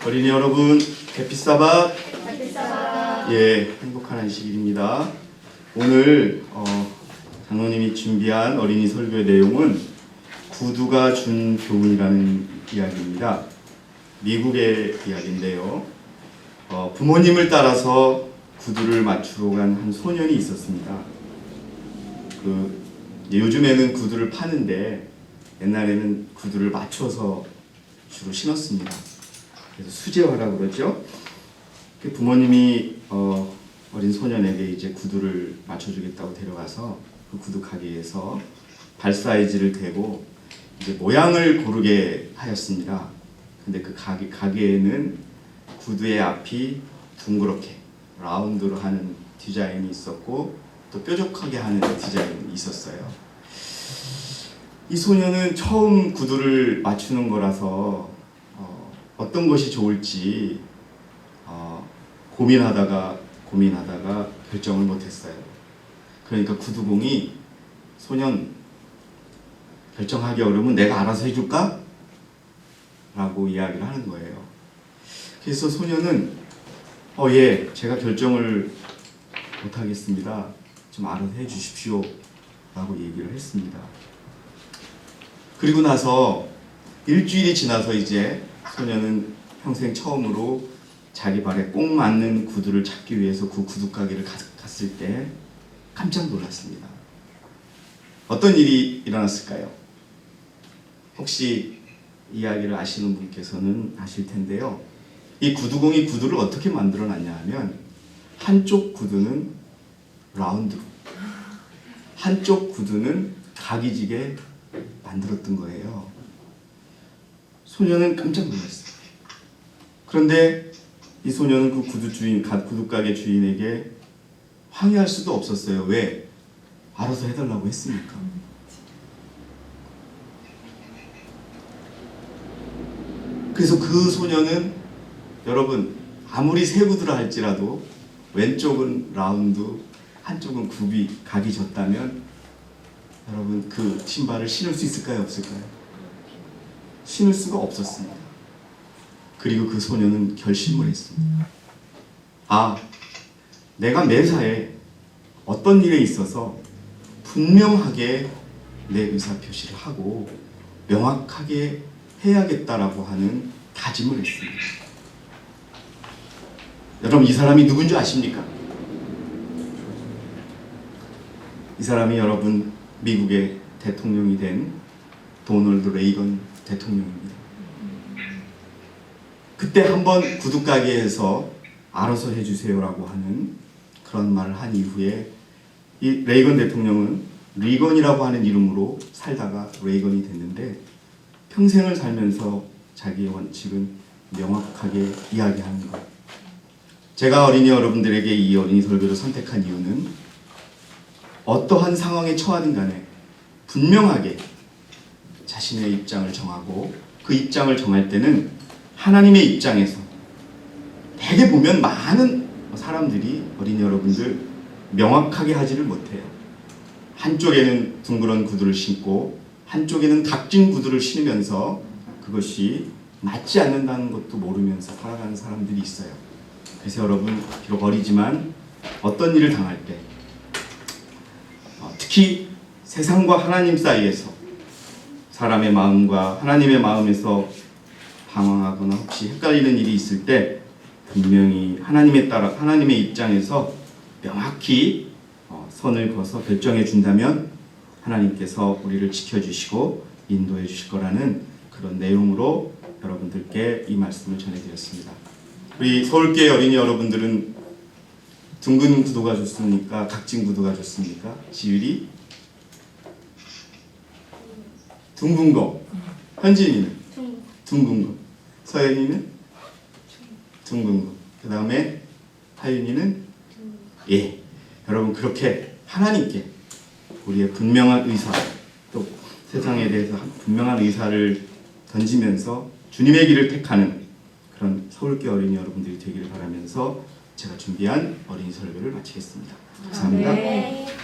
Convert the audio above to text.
어린이 여러분, 해피사bat. 예, 행복한 안식일입니다. 오늘 장로님이 준비한 어린이 설교의 내용은 구두가 준 교훈이라는 이야기입니다. 미국의 이야기인데요. 부모님을 따라서 구두를 맞추러 간 한 소년이 있었습니다. 요즘에는 구두를 파는데 옛날에는 구두를 맞춰서 주로 신었습니다. 그래서 수제화라고 그러죠. 부모님이 어린 소년에게 이제 구두를 맞춰주겠다고 데려가서 그 구두 가게에서 발 사이즈를 대고 이제 모양을 고르게 하였습니다. 근데 그 가게에는 구두의 앞이 둥그렇게 라운드로 하는 디자인이 있었고 또 뾰족하게 하는 디자인이 있었어요. 이 소년은 처음 구두를 맞추는 거라서 어떤 것이 좋을지 고민하다가 결정을 못했어요. 그러니까 구두공이 소년 결정하기 어려우면 내가 알아서 해줄까? 라고 이야기를 하는 거예요. 그래서 소년은 예, 제가 결정을 못하겠습니다. 좀 알아서 해주십시오. 라고 얘기를 했습니다. 그리고 나서 일주일이 지나서 이제 소년은 평생 처음으로 자기 발에 꼭 맞는 구두를 찾기 위해서 그 구두 가게를 갔을 때 깜짝 놀랐습니다. 어떤 일이 일어났을까요? 혹시 이야기를 아시는 분께서는 아실 텐데요. 이 구두공이 구두를 어떻게 만들어 놨냐 하면 한쪽 구두는 라운드로, 한쪽 구두는 각이지게 만들었던 거예요. 소년은 깜짝 놀랐어요. 그런데 이 소년은 그 구두 가게 주인에게 항의할 수도 없었어요. 왜? 알아서 해달라고 했으니까. 그래서 그 소년은 여러분 아무리 새 구두라 할지라도 왼쪽은 라운드, 한쪽은 각이 졌다면 여러분 그 신발을 신을 수 있을까요? 없을까요? 신을 수가 없었습니다. 그리고 그 소년은 결심을 했습니다. 내가 매사에 어떤 일에 있어서 분명하게 내 의사표시를 하고 명확하게 해야겠다라고 하는 다짐을 했습니다. 여러분 이 사람이 누군지 아십니까? 이 사람이 여러분 미국의 대통령이 된 도널드 레이건 대통령입니다. 그때 한번 구두 가게에서 알아서 해주세요라고 하는 그런 말을 한 이후에 이 레이건 대통령은 리건이라고 하는 이름으로 살다가 레이건이 됐는데 평생을 살면서 자기의 원칙은 명확하게 이야기하는 것. 제가 어린이 여러분들에게 이 어린이 설교를 선택한 이유는 어떠한 상황에 처하든 간에 분명하게 자신의 입장을 정하고 그 입장을 정할 때는 하나님의 입장에서 대개 보면 많은 사람들이 어린이 여러분들 명확하게 하지를 못해요. 한쪽에는 둥그런 구두를 신고 한쪽에는 각진 구두를 신으면서 그것이 맞지 않는다는 것도 모르면서 살아가는 사람들이 있어요. 그래서 여러분 비록 어리지만 어떤 일을 당할 때 특히 세상과 하나님 사이에서 사람의 마음과 하나님의 마음에서 방황하거나 혹시 헷갈리는 일이 있을 때 분명히 하나님의 입장에서 명확히 선을 그어서 결정해 준다면 하나님께서 우리를 지켜주시고 인도해 주실 거라는 그런 내용으로 여러분들께 이 말씀을 전해드렸습니다. 우리 서울교회 어린이 여러분들은 둥근 구두가 좋습니까? 각진 구두가 좋습니까? 지율이? 둥근 거. 현진이는? 둥근 거. 서연이는? 둥근 거. 그 다음에 하윤이는? 예. 여러분 그렇게 하나님께 우리의 분명한 의사 또 세상에 대해서 분명한 의사를 던지면서 주님의 길을 택하는 그런 서울교회 어린이 여러분들이 되기를 바라면서 제가 준비한 어린이 설교를 마치겠습니다. 감사합니다. 네.